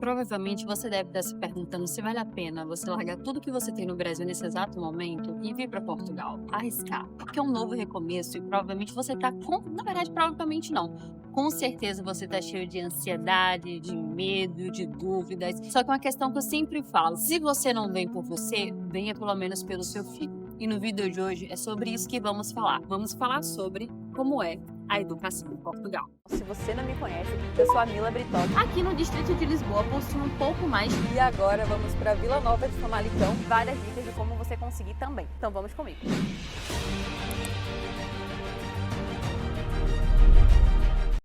Provavelmente você deve estar se perguntando se vale a pena você largar tudo que você tem no Brasil nesse exato momento e vir para Portugal, arriscar, porque é um novo recomeço e provavelmente você está com, na verdade, provavelmente não. Com certeza você está cheio de ansiedade, de medo, de dúvidas. Só que uma questão que eu sempre falo, se você não vem por você, venha pelo menos pelo seu filho. E no vídeo de hoje é sobre isso que vamos falar. Vamos falar sobre como é a educação em Portugal. Se você não me conhece, eu sou a Mila Britotti Aqui no distrito de Lisboa possui um pouco mais. e agora vamos para Vila Nova de Famalicão. Várias dicas de como você conseguir também. Então vamos comigo.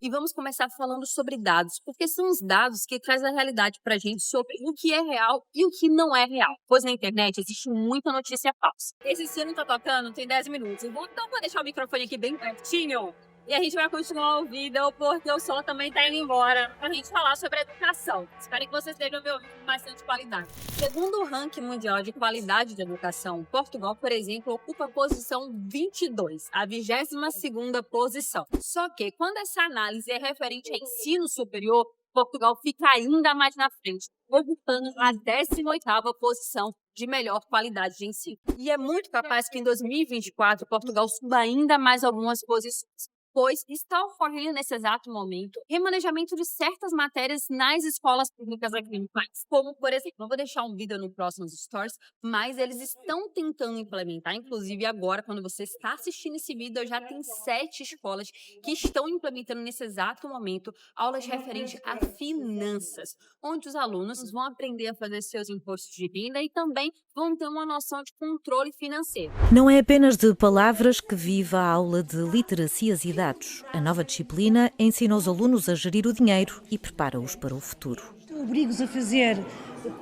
E vamos começar falando sobre dados, porque são os dados que trazem a realidade pra gente sobre o que é real e o que não é real. Pois na internet existe muita notícia falsa. Esse sino tá tocando tem 10 minutos, então vou deixar o microfone aqui bem pertinho. E a gente vai continuar o vídeo, porque o som também tá indo embora, pra gente falar sobre educação. Espero que vocês estejam me ouvindo com bastante qualidade. Segundo o ranking mundial de qualidade de educação, Portugal, por exemplo, ocupa a posição 22, a 22ª posição. Só que quando essa análise é referente a ensino superior, Portugal fica ainda mais na frente, ocupando a 18ª posição de melhor qualidade de ensino. E é muito capaz que em 2024 Portugal suba ainda mais algumas posições, pois está ocorrendo nesse exato momento remanejamento de certas matérias nas escolas públicas aqui no país. Como, por exemplo, eu vou deixar um vídeo no próximo stories, mas eles estão tentando implementar, inclusive agora, quando você está assistindo esse vídeo, já tem 7 escolas que estão implementando nesse exato momento aulas referentes a finanças, onde os alunos vão aprender a fazer seus impostos de renda e também vão ter uma noção de controle financeiro. Não é apenas de palavras que vive a aula de literacias e dados. A nova disciplina ensina os alunos a gerir o dinheiro e prepara-os para o futuro. Obrigo-os a fazer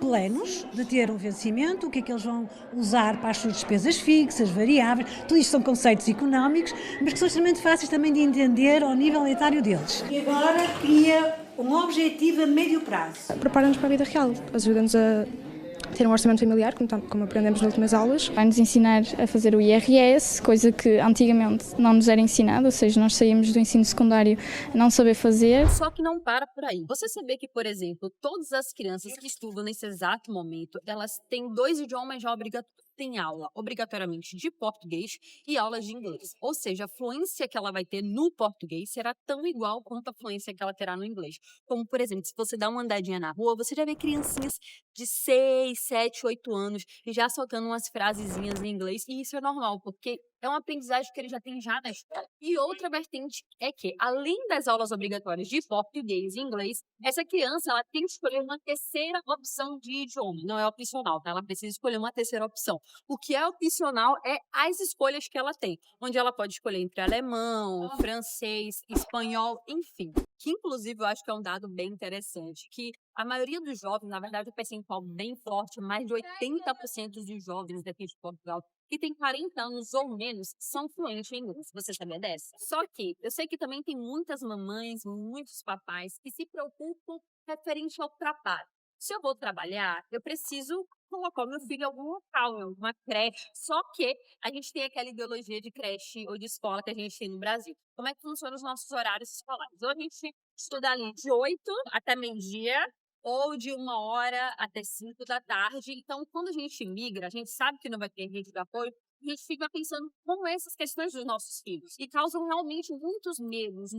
planos de ter um vencimento, o que é que eles vão usar para as suas despesas fixas, variáveis, tudo isto são conceitos económicos, mas que são extremamente fáceis também de entender ao nível etário deles. E agora cria um objetivo a médio prazo. Prepara-nos para a vida real, ajuda-nos a ter um orçamento familiar, como aprendemos nas últimas aulas. Vai-nos ensinar a fazer o IRS, coisa que antigamente não nos era ensinada, ou seja, nós saímos do ensino secundário a não saber fazer. Só que não para por aí. Você sabia que, por exemplo, todas as crianças que estudam nesse exato momento, elas têm 2 idiomas já obrigatórios. Tem aula obrigatoriamente de português e aulas de inglês. Ou seja, a fluência que ela vai ter no português será tão igual quanto a fluência que ela terá no inglês. Como, por exemplo, se você dá uma andadinha na rua, você já vê criancinhas de 6, 7, 8 anos já soltando umas frasezinhas em inglês. E isso é normal, porque é uma aprendizagem que ele já tem já na escola. E outra vertente é que, além das aulas obrigatórias de português e inglês, essa criança ela tem que escolher uma terceira opção de idioma. Não é opcional, tá? Ela precisa escolher uma terceira opção. O que é opcional é as escolhas que ela tem, onde ela pode escolher entre alemão, francês, espanhol, enfim. Que, inclusive, eu acho que é um dado bem interessante, que a maioria dos jovens, na verdade, o percentual bem forte, mais de 80% dos jovens daqui de Portugal que tem 40 anos ou menos são fluentes em inglês. Você sabia dessa? Só que eu sei que também tem muitas mamães, muitos papais que se preocupam referente ao trabalho. Se eu vou trabalhar, eu preciso colocar o meu filho em algum local, em alguma creche. Só que a gente tem aquela ideologia de creche ou de escola que a gente tem no Brasil. Como é que funcionam os nossos horários escolares? Ou a gente estuda ali de 8 até meio-dia, ou de 1 hora até 5 da tarde. Então, quando a gente migra, a gente sabe que não vai ter rede de apoio, a gente fica pensando como essas questões dos nossos filhos. E causam realmente muitos medos,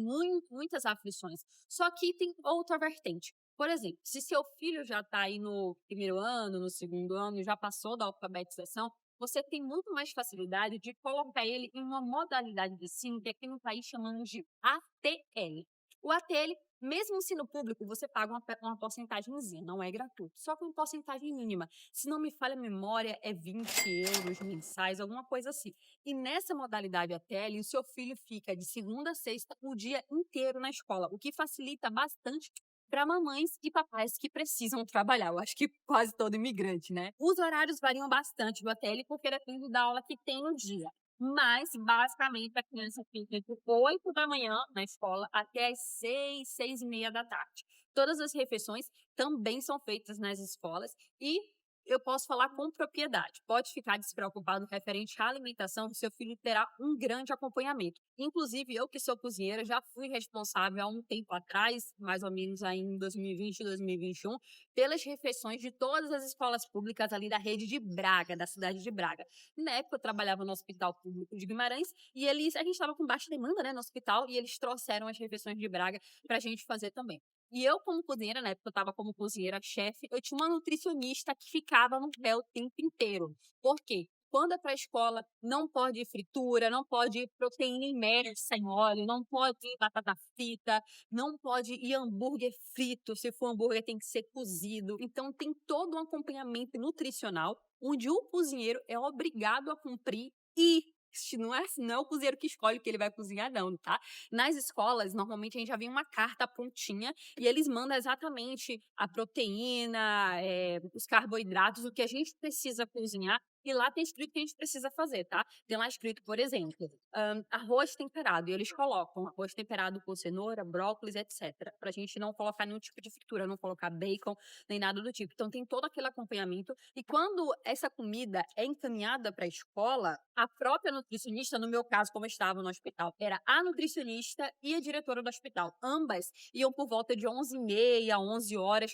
muitas aflições. Só que tem outra vertente. Por exemplo, se seu filho já está aí no primeiro ano, no segundo ano, já passou da alfabetização, você tem muito mais facilidade de colocar ele em uma modalidade de ensino que aqui no país chamamos de ATL. O ATL, mesmo ensino público, você paga uma porcentagemzinha, não é gratuito, só com uma porcentagem mínima. Se não me falha a memória, é 20 euros mensais, alguma coisa assim. E nessa modalidade ATL, o seu filho fica de segunda a sexta o dia inteiro na escola, o que facilita bastante para mamães e papais que precisam trabalhar. Eu acho que quase todo imigrante, né? Os horários variam bastante do ATL porque depende da aula que tem no dia. Mas, basicamente, a criança fica entre 8 da manhã na escola até as 6, 6 e meia da tarde. Todas as refeições também são feitas nas escolas e eu posso falar com propriedade. Pode ficar despreocupado referente à alimentação, que seu filho terá um grande acompanhamento. Inclusive, eu que sou cozinheira, já fui responsável há um tempo atrás, mais ou menos aí em 2020 e 2021, pelas refeições de todas as escolas públicas ali da rede de Braga, da cidade de Braga. Na época, eu trabalhava no Hospital Público de Guimarães e a gente estava com baixa demanda, né, no hospital, e eles trouxeram as refeições de Braga para a gente fazer também. E eu, como cozinheira, na época eu estava como cozinheira-chefe, eu tinha uma nutricionista que ficava no pé o tempo inteiro. Por quê? Quando é para a escola, não pode ir fritura, não pode ir proteína em média sem óleo, não pode ir batata frita, não pode ir hambúrguer frito, se for hambúrguer tem que ser cozido. Então tem todo um acompanhamento nutricional, onde o cozinheiro é obrigado a cumprir e não é o cozinheiro que escolhe o que ele vai cozinhar, não, tá? Nas escolas, normalmente a gente já vem uma carta prontinha e eles mandam exatamente a proteína, os carboidratos, o que a gente precisa cozinhar. E lá tem escrito o que a gente precisa fazer, tá? Tem lá escrito, por exemplo, arroz temperado. E eles colocam arroz temperado com cenoura, brócolis, etc. Pra gente não colocar nenhum tipo de fritura, não colocar bacon, nem nada do tipo. Então tem todo aquele acompanhamento. E quando essa comida é encaminhada para a escola, a própria nutricionista, no meu caso, como eu estava no hospital, era a nutricionista e a diretora do hospital. Ambas iam por volta de 11h30, 11 horas,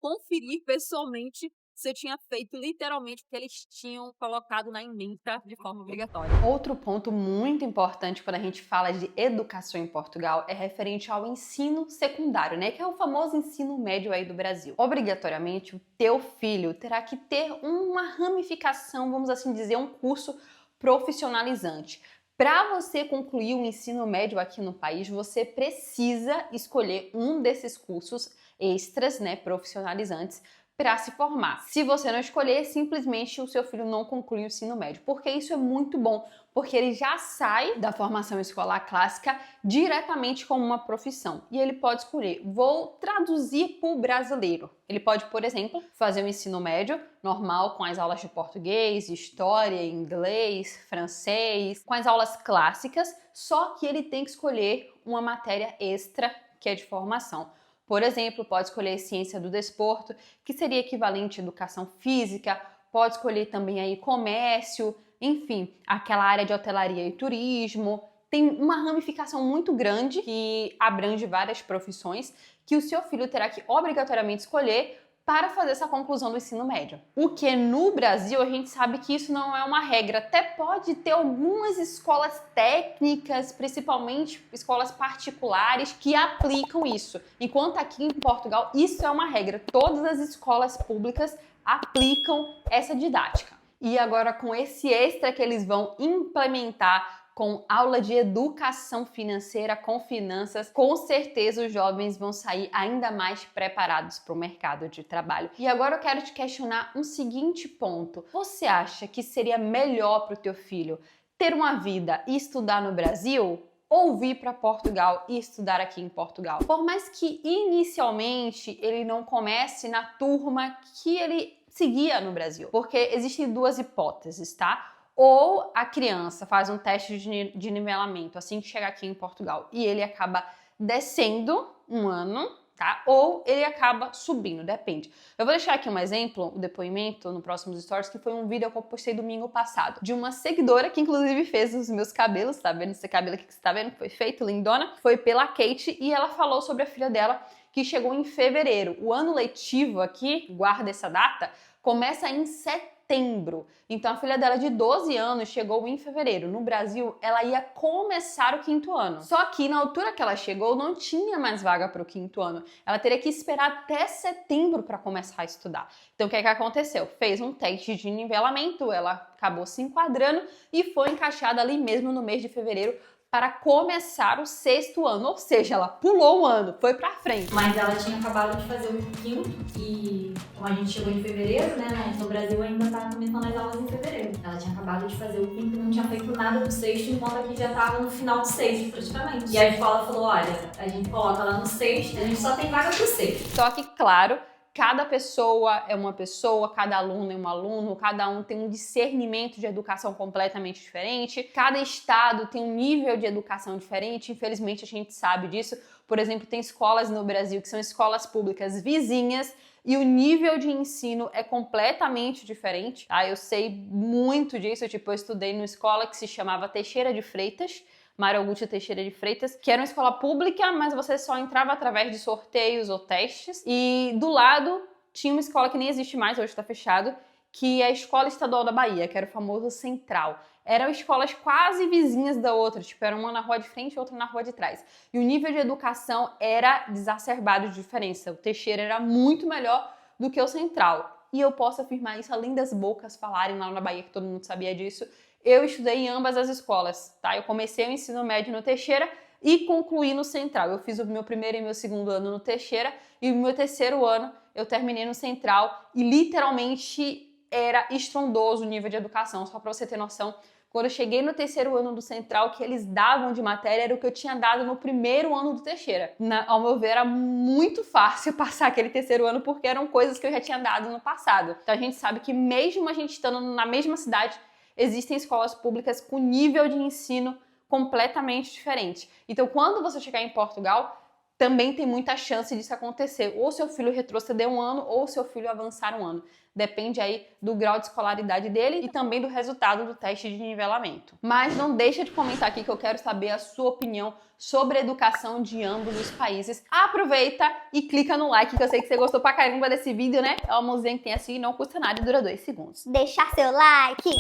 conferir pessoalmente se eu tinha feito literalmente o que eles tinham colocado na ementa de forma obrigatória. Outro ponto muito importante quando a gente fala de educação em Portugal é referente ao ensino secundário, né? Que é o famoso ensino médio aí do Brasil. Obrigatoriamente, o teu filho terá que ter uma ramificação, vamos assim dizer, um curso profissionalizante. Para você concluir o ensino médio aqui no país, você precisa escolher um desses cursos extras, né, profissionalizantes, para se formar. Se você não escolher, simplesmente o seu filho não conclui o ensino médio. Porque isso é muito bom, porque ele já sai da formação escolar clássica diretamente como uma profissão. E ele pode escolher, vou traduzir para o brasileiro. Ele pode, por exemplo, fazer um ensino médio normal com as aulas de português, história, inglês, francês, com as aulas clássicas, só que ele tem que escolher uma matéria extra que é de formação. Por exemplo, pode escolher ciência do desporto, que seria equivalente à educação física, pode escolher também aí comércio, enfim, aquela área de hotelaria e turismo. Tem uma ramificação muito grande que abrange várias profissões que o seu filho terá que obrigatoriamente escolher para fazer essa conclusão do ensino médio. O que no Brasil a gente sabe que isso não é uma regra, até pode ter algumas escolas técnicas, principalmente escolas particulares, que aplicam isso. Enquanto aqui em Portugal isso é uma regra, todas as escolas públicas aplicam essa didática. E agora com esse extra que eles vão implementar com aula de educação financeira, com finanças, com certeza os jovens vão sair ainda mais preparados para o mercado de trabalho. E agora eu quero te questionar um seguinte ponto. Você acha que seria melhor para o teu filho ter uma vida e estudar no Brasil ou vir para Portugal e estudar aqui em Portugal? Por mais que inicialmente ele não comece na turma que ele seguia no Brasil, porque existem duas hipóteses, tá? Ou a criança faz um teste de nivelamento assim que chega aqui em Portugal e ele acaba descendo um ano, tá? Ou ele acaba subindo, depende. Eu vou deixar aqui um exemplo, o depoimento no próximos stories, que foi um vídeo que eu postei domingo passado, de uma seguidora que inclusive fez os meus cabelos, tá vendo esse cabelo aqui que você tá vendo, que foi feito, lindona? Foi pela Kate e ela falou sobre a filha dela que chegou em fevereiro. O ano letivo aqui, guarda essa data, começa em setembro. Então a filha dela de 12 anos chegou em fevereiro. No Brasil, ela ia começar o 5º ano. Só que na altura que ela chegou, não tinha mais vaga para o 5º ano. Ela teria que esperar até setembro para começar a estudar. Então o que aconteceu? Fez um teste de nivelamento, ela acabou se enquadrando e foi encaixada ali mesmo no mês de fevereiro para começar o 6º ano, ou seja, ela pulou o ano, foi pra frente. Mas ela tinha acabado de fazer o 5º e como a gente chegou em fevereiro, né, no Brasil ainda tá começando as aulas em fevereiro. Ela tinha acabado de fazer o 5º e não tinha feito nada do 6º, enquanto aqui já tava no final do 6º praticamente. E a escola falou, olha, a gente coloca ela no 6º, a gente só tem vaga pro 6º. Só que, claro, cada pessoa é uma pessoa, cada aluno é um aluno, cada um tem um discernimento de educação completamente diferente, cada estado tem um nível de educação diferente, infelizmente a gente sabe disso. Por exemplo, tem escolas no Brasil que são escolas públicas vizinhas e o nível de ensino é completamente diferente, tá? Eu sei muito disso, eu estudei numa escola que se chamava Teixeira de Freitas, Mário Augusto Teixeira de Freitas, que era uma escola pública, mas você só entrava através de sorteios ou testes, e do lado tinha uma escola que nem existe mais, hoje está fechado, que é a Escola Estadual da Bahia, que era o famoso Central. Eram escolas quase vizinhas da outra, era uma na rua de frente e outra na rua de trás. E o nível de educação era exacerbado de diferença. O Teixeira era muito melhor do que o Central. E eu posso afirmar isso além das bocas falarem lá na Bahia, que todo mundo sabia disso. Eu estudei em ambas as escolas, tá? Eu comecei o ensino médio no Teixeira e concluí no Central. Eu fiz o meu primeiro e meu segundo ano no Teixeira e o meu terceiro ano eu terminei no Central e literalmente era estrondoso o nível de educação. Só para você ter noção, quando eu cheguei no terceiro ano do Central, o que eles davam de matéria era o que eu tinha dado no primeiro ano do Teixeira. Ao meu ver, era muito fácil passar aquele terceiro ano porque eram coisas que eu já tinha dado no passado. Então a gente sabe que mesmo a gente estando na mesma cidade, existem escolas públicas com nível de ensino completamente diferente. Então quando você chegar em Portugal, também tem muita chance disso acontecer. Ou seu filho retroceder um ano, ou seu filho avançar um ano. Depende aí do grau de escolaridade dele e também do resultado do teste de nivelamento. Mas não deixa de comentar aqui que eu quero saber a sua opinião sobre a educação de ambos os países. Aproveita e clica no like, que eu sei que você gostou pra caramba desse vídeo, né? É uma música que tem assim, não custa nada e dura 2 segundos. Deixar seu like,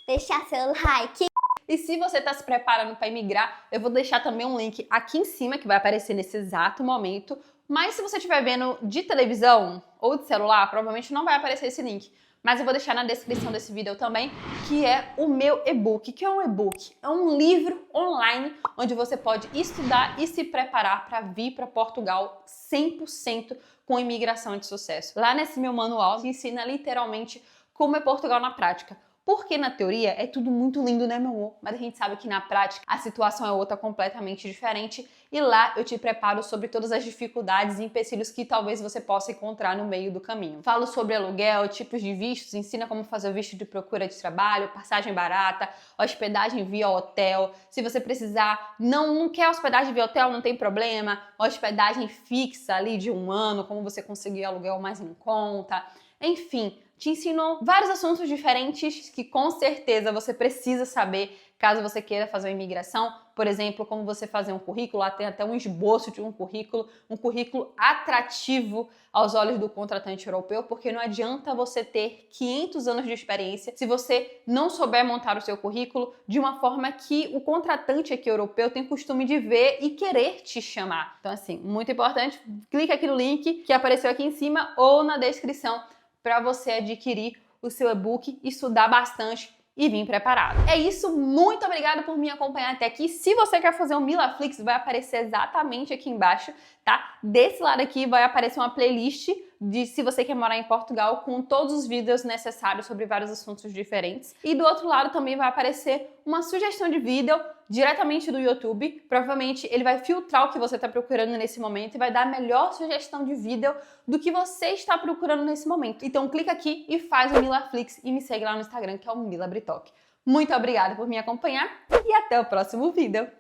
deixar seu like. E se você está se preparando para imigrar, eu vou deixar também um link aqui em cima, que vai aparecer nesse exato momento. Mas se você estiver vendo de televisão ou de celular, provavelmente não vai aparecer esse link. Mas eu vou deixar na descrição desse vídeo também, que é o meu e-book. O que é um e-book? É um livro online onde você pode estudar e se preparar para vir para Portugal 100% com imigração de sucesso. Lá nesse meu manual, te ensina literalmente como é Portugal na prática. Porque na teoria é tudo muito lindo, né, meu amor? Mas a gente sabe que na prática a situação é outra completamente diferente. E lá eu te preparo sobre todas as dificuldades e empecilhos que talvez você possa encontrar no meio do caminho. Falo sobre aluguel, tipos de vistos, ensina como fazer o visto de procura de trabalho, passagem barata, hospedagem via hotel. Se você precisar, não quer hospedagem via hotel, não tem problema. Hospedagem fixa ali de 1 ano, como você conseguir aluguel mais em conta. Enfim, te ensino vários assuntos diferentes que com certeza você precisa saber caso você queira fazer uma imigração. Por exemplo, como você fazer um currículo, lá tem até um esboço de um currículo atrativo aos olhos do contratante europeu, porque não adianta você ter 500 anos de experiência se você não souber montar o seu currículo de uma forma que o contratante aqui europeu tem costume de ver e querer te chamar. Então assim, muito importante, clica aqui no link que apareceu aqui em cima ou na descrição para você adquirir o seu e-book, estudar bastante e vir preparado. É isso, muito obrigada por me acompanhar até aqui. Se você quer fazer um Milaflix, vai aparecer exatamente aqui embaixo, tá? Desse lado aqui vai aparecer uma playlist de se você quer morar em Portugal com todos os vídeos necessários sobre vários assuntos diferentes. E do outro lado também vai aparecer uma sugestão de vídeo diretamente do YouTube. Provavelmente ele vai filtrar o que você está procurando nesse momento e vai dar a melhor sugestão de vídeo do que você está procurando nesse momento. Então clica aqui e faz o Milaflix e me segue lá no Instagram, que é o Mila Britoque. Muito obrigada por me acompanhar e até o próximo vídeo.